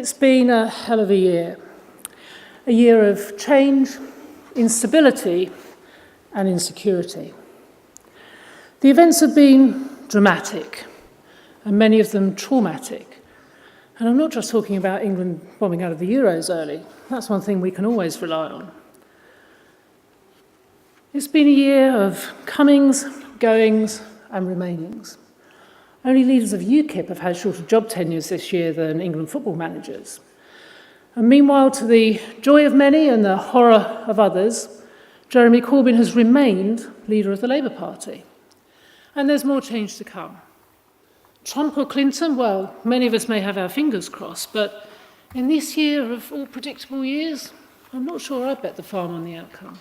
It's been a hell of a year of change, instability and insecurity. The events have been dramatic and many of them traumatic. And I'm not just talking about England bombing out of the Euros early. That's one thing we can always rely on. It's been a year of comings, goings and remainings. Only leaders of UKIP have had shorter job tenures this year than England football managers. And meanwhile, to the joy of many and the horror of others, Jeremy Corbyn has remained leader of the Labour Party. And there's more change to come. Trump or Clinton, well, many of us may have our fingers crossed, but in this year of all predictable years, I'm not sure I'd bet the farm on the outcome.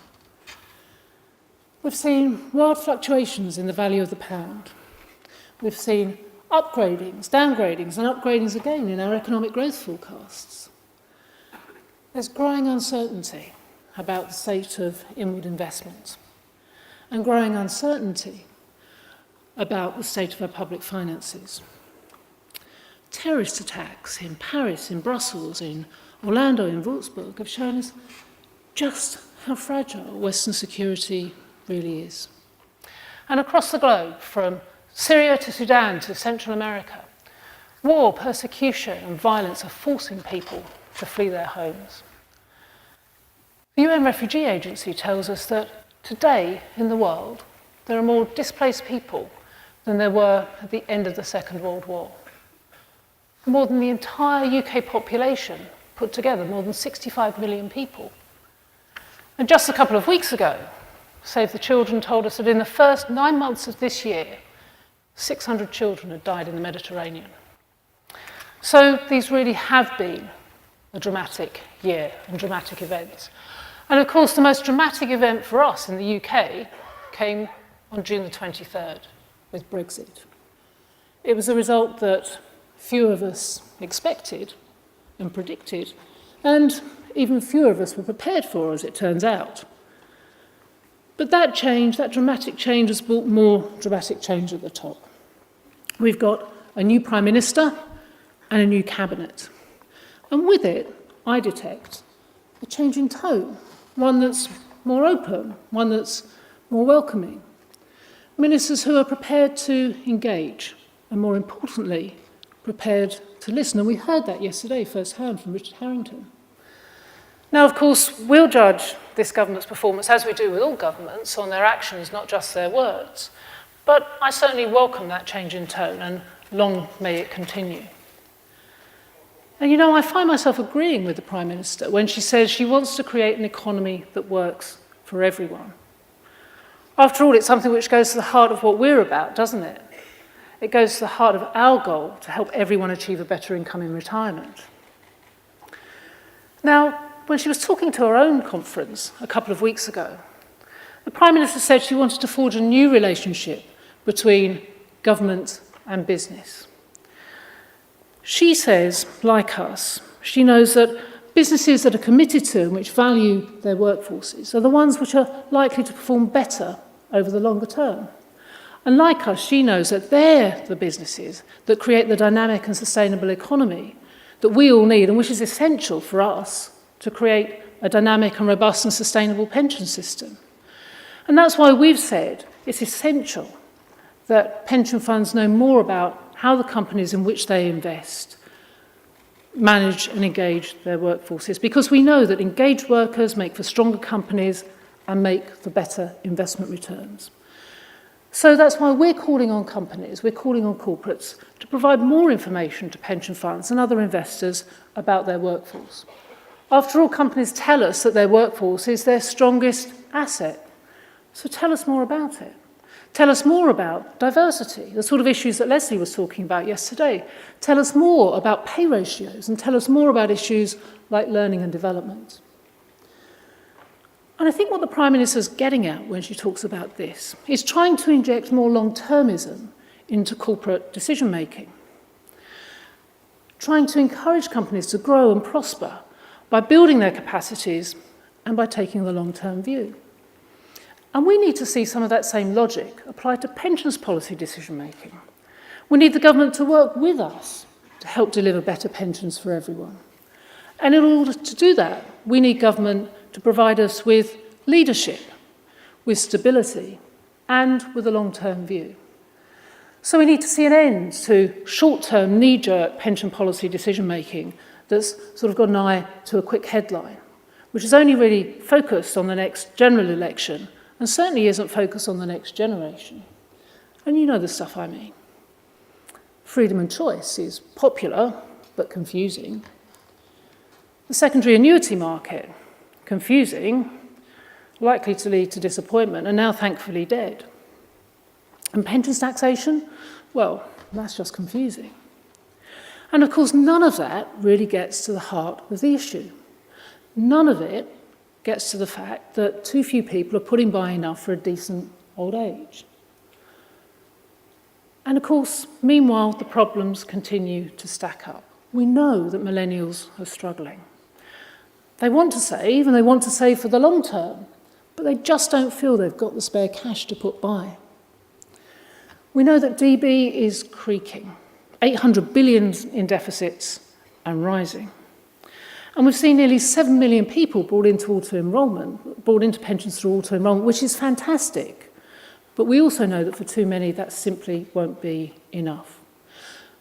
We've seen wild fluctuations in the value of the pound. We've seen upgradings, downgradings, and upgradings again in our economic growth forecasts. There's growing uncertainty about the state of inward investment and growing uncertainty about the state of our public finances. Terrorist attacks in Paris, in Brussels, in Orlando, in Würzburg have shown us just how fragile Western security really is. And across the globe, from Syria to Sudan to Central America, war, persecution and violence are forcing people to flee their homes. The UN Refugee Agency tells us that today in the world there are more displaced people than there were at the end of the Second World War. More than the entire UK population put together, more than 65 million people. And just a couple of weeks ago, Save the Children told us that in the first 9 months of this year, 600 children had died in the Mediterranean. So these really have been a dramatic year and dramatic events. And of course, the most dramatic event for us in the UK came on June the 23rd with Brexit. It was a result that few of us expected and predicted, and even fewer of us were prepared for, as it turns out. But that change, that dramatic change, has brought more dramatic change at the top. We've got a new Prime Minister and a new Cabinet. And with it, I detect a change in tone, one that's more open, one that's more welcoming. Ministers who are prepared to engage, and more importantly, prepared to listen. And we heard that yesterday firsthand from Richard Harrington. Now, of course, we'll judge this government's performance, as we do with all governments, on their actions, not just their words. But I certainly welcome that change in tone, and long may it continue. And you know, I find myself agreeing with the Prime Minister when she says she wants to create an economy that works for everyone. After all, it's something which goes to the heart of what we're about, doesn't it? It goes to the heart of our goal to help everyone achieve a better income in retirement. Now, when she was talking to her own conference a couple of weeks ago, the Prime Minister said she wanted to forge a new relationship between government and business. She says, like us, she knows that businesses that are committed to and which value their workforces are the ones which are likely to perform better over the longer term. And like us, she knows that they're the businesses that create the dynamic and sustainable economy that we all need and which is essential for us to create a dynamic and robust and sustainable pension system. And that's why we've said it's essential that pension funds know more about how the companies in which they invest manage and engage their workforces, because we know that engaged workers make for stronger companies and make for better investment returns. So that's why we're calling on companies, we're calling on corporates to provide more information to pension funds and other investors about their workforce. After all, companies tell us that their workforce is their strongest asset. So tell us more about it. Tell us more about diversity, the sort of issues that Leslie was talking about yesterday. Tell us more about pay ratios and tell us more about issues like learning and development. And I think what the Prime Minister's getting at when she talks about this is trying to inject more long-termism into corporate decision-making, trying to encourage companies to grow and prosper by building their capacities and by taking the long-term view. And we need to see some of that same logic applied to pensions policy decision-making. We need the government to work with us to help deliver better pensions for everyone. And in order to do that, we need government to provide us with leadership, with stability, and with a long-term view. So we need to see an end to short-term, knee-jerk pension policy decision-making that's sort of got an eye to a quick headline, which is only really focused on the next general election and certainly isn't focused on the next generation. And you know the stuff I mean. Freedom and choice is popular, but confusing. The secondary annuity market, confusing, likely to lead to disappointment, and now thankfully dead. And pensions taxation, well, that's just confusing. And of course, none of that really gets to the heart of the issue. None of it gets to the fact that too few people are putting by enough for a decent old age. And of course, meanwhile, the problems continue to stack up. We know that millennials are struggling. They want to save, and they want to save for the long term, but they just don't feel they've got the spare cash to put by. We know that DB is creaking, 800 billion in deficits and rising. And we've seen nearly 7 million people brought into pensions through auto-enrolment, which is fantastic. But we also know that for too many, that simply won't be enough.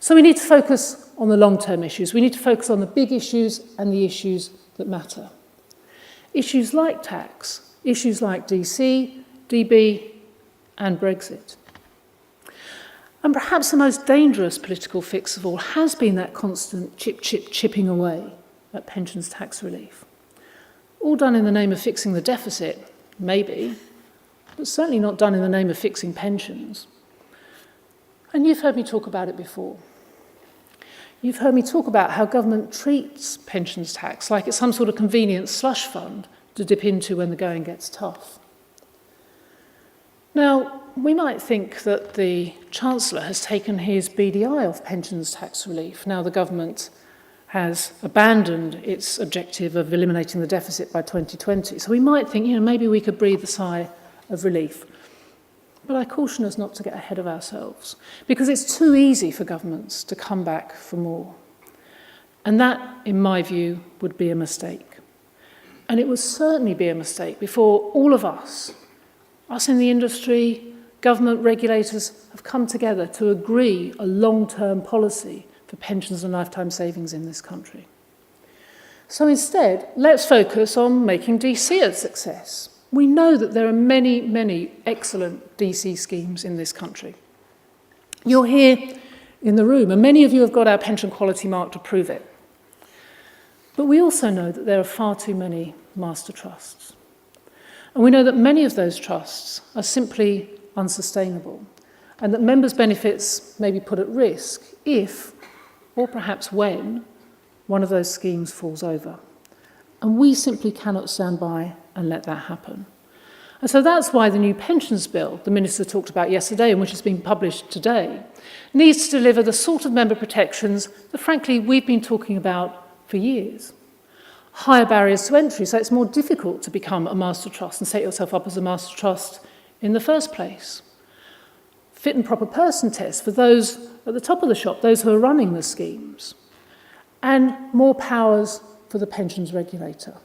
So we need to focus on the long-term issues. We need to focus on the big issues and the issues that matter. Issues like tax, issues like DC, DB, and Brexit. And perhaps the most dangerous political fix of all has been that constant chipping away at pensions tax relief. All done in the name of fixing the deficit, maybe, but certainly not done in the name of fixing pensions. And you've heard me talk about it before. You've heard me talk about how government treats pensions tax like it's some sort of convenient slush fund to dip into when the going gets tough. Now, we might think that the Chancellor has taken his BDI off pensions tax relief. Now the government has abandoned its objective of eliminating the deficit by 2020. So we might think, maybe we could breathe a sigh of relief. But I caution us not to get ahead of ourselves, because it's too easy for governments to come back for more. And that, in my view, would be a mistake. And it would certainly be a mistake before all of us in the industry, government regulators, have come together to agree a long-term policy for pensions and lifetime savings in this country. So instead, let's focus on making DC a success. We know that there are many, many excellent DC schemes in this country. You're here in the room, and many of you have got our pension quality mark to prove it. But we also know that there are far too many master trusts. And we know that many of those trusts are simply unsustainable, and that members' benefits may be put at risk if, or perhaps when, one of those schemes falls over. And we simply cannot stand by and let that happen. And so that's why the new pensions bill the Minister talked about yesterday, and which has been published today, needs to deliver the sort of member protections that, frankly, we've been talking about for years. Higher barriers to entry, so it's more difficult to become a master trust and set yourself up as a master trust in the first place. Fit and proper person tests for those at the top of the shop, those who are running the schemes. And more powers for the pensions regulator.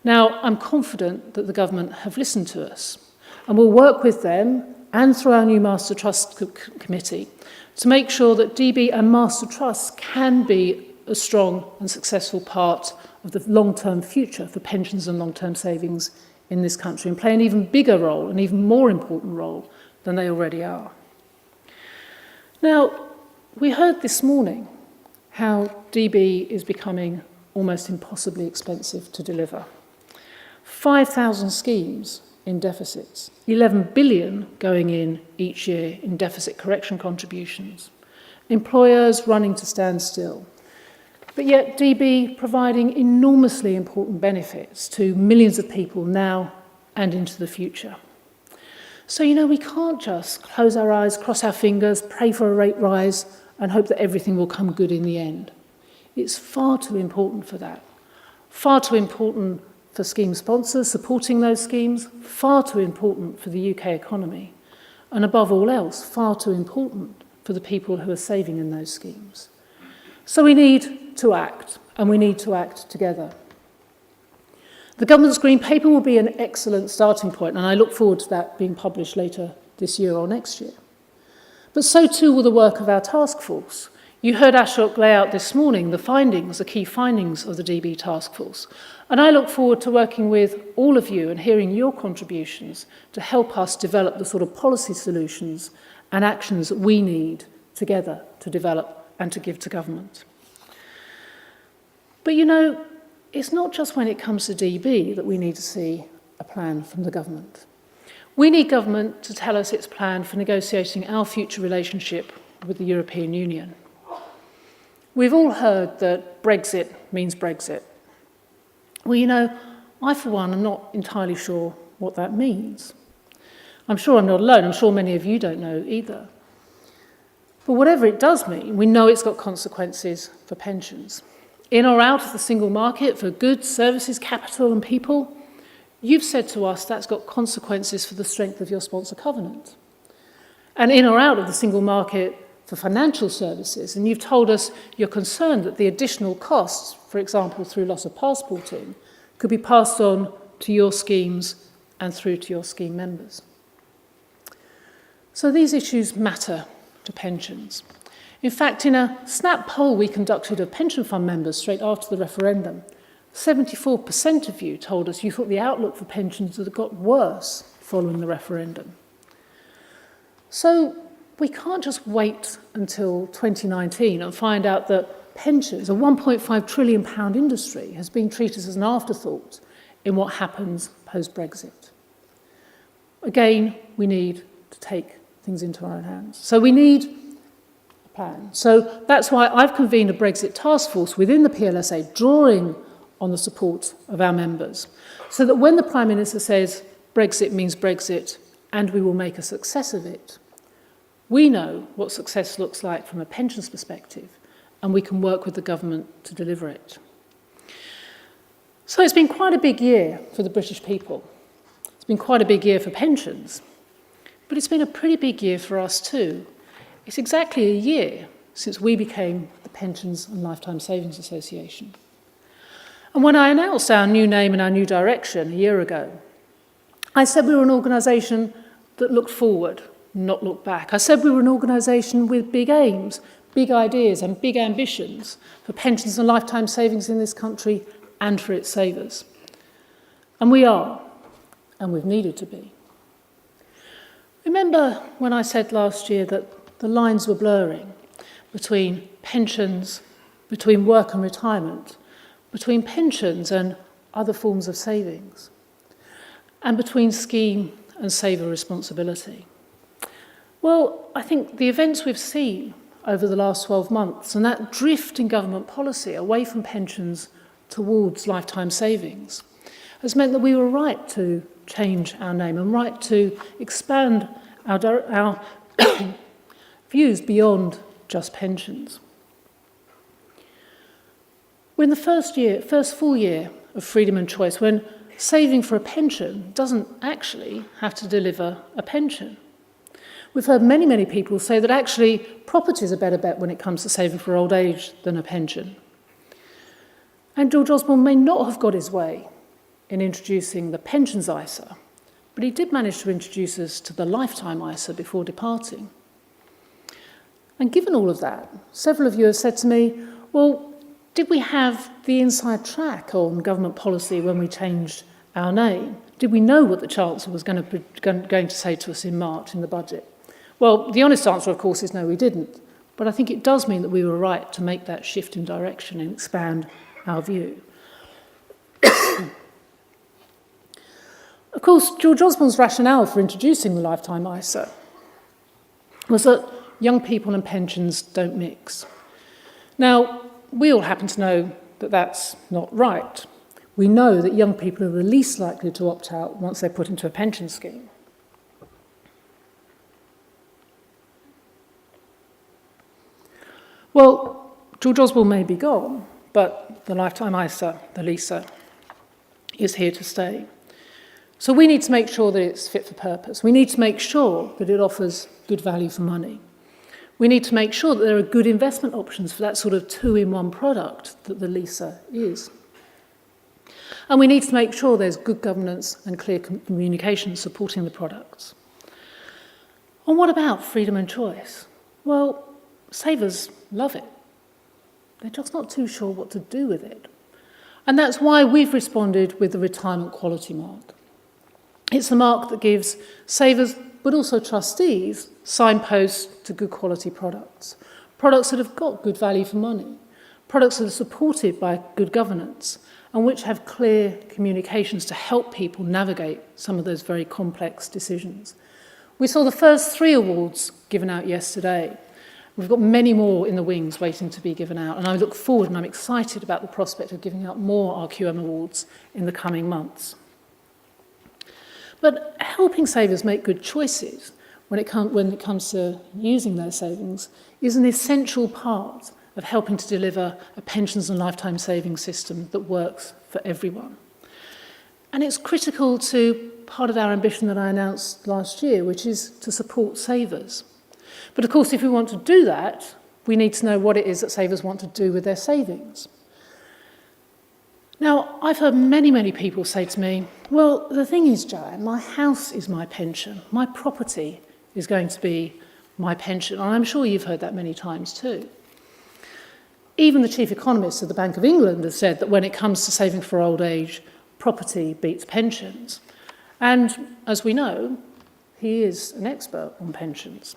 Now, I'm confident that the government have listened to us, and will work with them and through our new Master Trust Committee to make sure that DB and Master Trusts can be a strong and successful part of the long-term future for pensions and long-term savings in this country, and play an even bigger role, an even more important role than they already are. Now, we heard this morning how DB is becoming almost impossibly expensive to deliver. 5,000 schemes in deficits, 11 billion going in each year in deficit correction contributions, employers running to stand still, but yet DB providing enormously important benefits to millions of people now and into the future. So, we can't just close our eyes, cross our fingers, pray for a rate rise, and hope that everything will come good in the end. It's far too important for that. Far too important for scheme sponsors supporting those schemes, far too important for the UK economy, and above all else, far too important for the people who are saving in those schemes. So we need to act, and we need to act together. The government's Green Paper will be an excellent starting point, and I look forward to that being published later this year or next year. But so too will the work of our task force. You heard Ashok lay out this morning the key findings of the DB task force. And I look forward to working with all of you and hearing your contributions to help us develop the sort of policy solutions and actions that we need together to develop and to give to government. But you know, it's not just when it comes to DB that we need to see a plan from the government. We need government to tell us its plan for negotiating our future relationship with the European Union. We've all heard that Brexit means Brexit. Well, you know, I for one am not entirely sure what that means. I'm sure I'm not alone. I'm sure many of you don't know either. But whatever it does mean, we know it's got consequences for pensions. In or out of the single market for goods, services, capital and people, you've said to us that's got consequences for the strength of your sponsor covenant. And in or out of the single market for financial services, and you've told us you're concerned that the additional costs, for example, through loss of passporting, could be passed on to your schemes and through to your scheme members. So these issues matter to pensions. In fact, in a snap poll we conducted of pension fund members straight after the referendum, 74% of you told us you thought the outlook for pensions had got worse following the referendum. So we can't just wait until 2019 and find out that pensions, a £1.5 trillion industry, has been treated as an afterthought in what happens post-Brexit. Again, we need to take things into our own hands. So we need a plan. So that's why I've convened a Brexit task force within the PLSA, drawing on the support of our members, so that when the Prime Minister says Brexit means Brexit and we will make a success of it, we know what success looks like from a pensions perspective, and we can work with the government to deliver it. So it's been quite a big year for the British people. It's been quite a big year for pensions, but it's been a pretty big year for us too. It's exactly a year since we became the Pensions and Lifetime Savings Association. And when I announced our new name and our new direction a year ago, I said we were an organisation that looked forward, not look back. I said we were an organisation with big aims, big ideas and big ambitions for pensions and lifetime savings in this country and for its savers. And we are, and we've needed to be. Remember when I said last year that the lines were blurring between pensions, between work and retirement, between pensions and other forms of savings, and between scheme and saver responsibility? Well, I think the events we've seen over the last 12 months and that drift in government policy away from pensions towards lifetime savings has meant that we were right to change our name and right to expand our views beyond just pensions. We're in the first full year of freedom and choice, when saving for a pension doesn't actually have to deliver a pension. We've heard many, many people say that actually property is a better bet when it comes to saving for old age than a pension. And George Osborne may not have got his way in introducing the pensions ISA, but he did manage to introduce us to the lifetime ISA before departing. And given all of that, several of you have said to me, well, did we have the inside track on government policy when we changed our name? Did we know what the Chancellor was going to say to us in March in the budget? Well, the honest answer, of course, is no, we didn't. But I think it does mean that we were right to make that shift in direction and expand our view. Of course, George Osborne's rationale for introducing the lifetime ISA was that young people and pensions don't mix. Now, we all happen to know that that's not right. We know that young people are the least likely to opt out once they're put into a pension scheme. Well, George Osborne may be gone, but the lifetime ISA, the LISA, is here to stay. So we need to make sure that it's fit for purpose. We need to make sure that it offers good value for money. We need to make sure that there are good investment options for that sort of two-in-one product that the LISA is. And we need to make sure there's good governance and clear communication supporting the products. And what about freedom and choice? Well, savers love it. They're just not too sure what to do with it. And that's why we've responded with the retirement quality mark. It's the mark that gives savers, but also trustees, signposts to good quality products. Products that have got good value for money. Products that are supported by good governance and which have clear communications to help people navigate some of those very complex decisions. We saw the first 3 awards given out yesterday. We've got many more in the wings waiting to be given out, and I look forward and I'm excited about the prospect of giving out more RQM awards in the coming months. But helping savers make good choices when it comes to using their savings is an essential part of helping to deliver a pensions and lifetime savings system that works for everyone. And it's critical to part of our ambition that I announced last year, which is to support savers. But of course, if we want to do that, we need to know what it is that savers want to do with their savings. Now, I've heard many people say to me, well, the thing is, Joanne, my house is my pension. My property is going to be my pension. And I'm sure you've heard that many times too. Even the chief economist of the Bank of England has said that when it comes to saving for old age, property beats pensions. And as we know, he is an expert on pensions.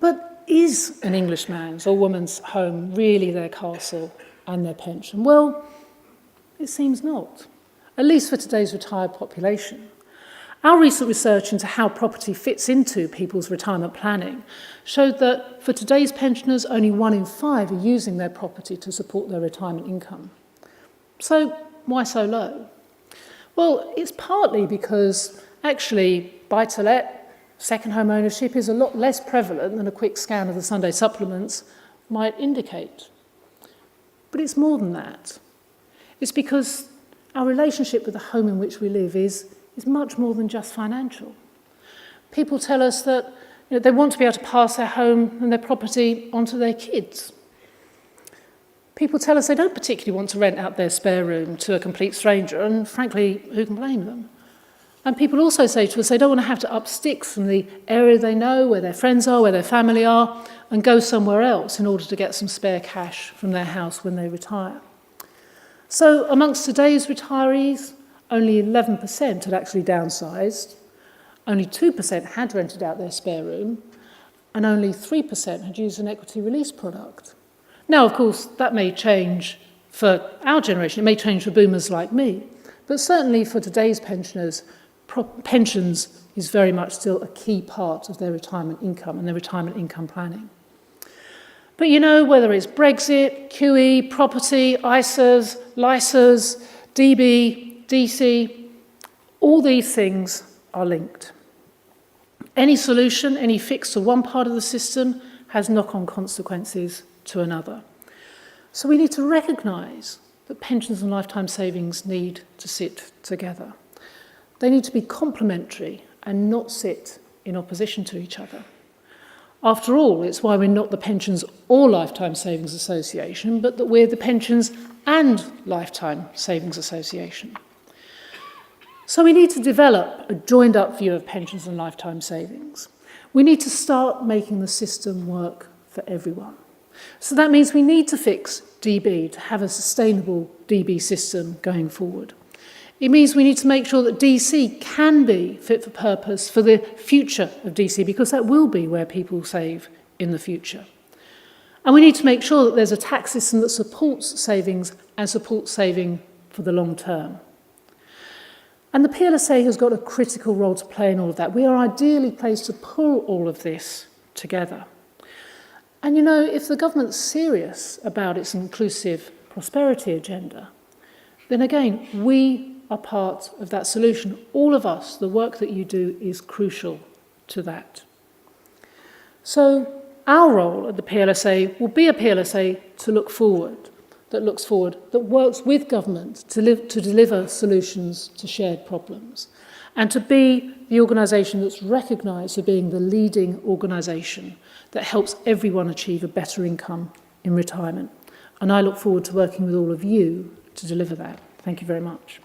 But is an Englishman's or woman's home really their castle and their pension? Well, it seems not, at least for today's retired population. Our recent research into how property fits into people's retirement planning showed that for today's pensioners, only 1 in 5 are using their property to support their retirement income. So why so low? Well, it's partly because actually buy-to-let, second home ownership is a lot less prevalent than a quick scan of the Sunday supplements might indicate. But it's more than that. It's because our relationship with the home in which we live is much more than just financial. People tell us that they want to be able to pass their home and their property onto their kids. People tell us they don't particularly want to rent out their spare room to a complete stranger, and frankly, who can blame them? And people also say to us they don't want to have to up sticks from the area they know, where their friends are, where their family are, and go somewhere else in order to get some spare cash from their house when they retire. So amongst today's retirees, only 11% had actually downsized, only 2% had rented out their spare room, and only 3% had used an equity release product. Now, of course, that may change for our generation, it may change for boomers like me, but certainly for today's pensioners, pensions is very much still a key part of their retirement income and their retirement income planning. But whether it's Brexit, QE, property, ISAs, LISAs, DB, DC, all these things are linked. Any solution, any fix to one part of the system has knock-on consequences to another. So we need to recognise that pensions and lifetime savings need to sit together. They need to be complementary and not sit in opposition to each other. After all, it's why we're not the Pensions or Lifetime Savings Association, but that we're the Pensions and Lifetime Savings Association. So we need to develop a joined-up view of pensions and lifetime savings. We need to start making the system work for everyone. So that means we need to fix DB to have a sustainable DB system going forward. It means we need to make sure that DC can be fit for purpose for the future of DC, because that will be where people save in the future. And we need to make sure that there's a tax system that supports savings and supports saving for the long term. And the PLSA has got a critical role to play in all of that. We are ideally placed to pull all of this together. And if the government's serious about its inclusive prosperity agenda, then again, we are part of that solution. All of us, the work that you do is crucial to that. So our role at the PLSA will be a PLSA to look forward, that works with government to deliver solutions to shared problems. and to be the organisation that's recognised for being the leading organisation that helps everyone achieve a better income in retirement. And I look forward to working with all of you to deliver that. Thank you very much.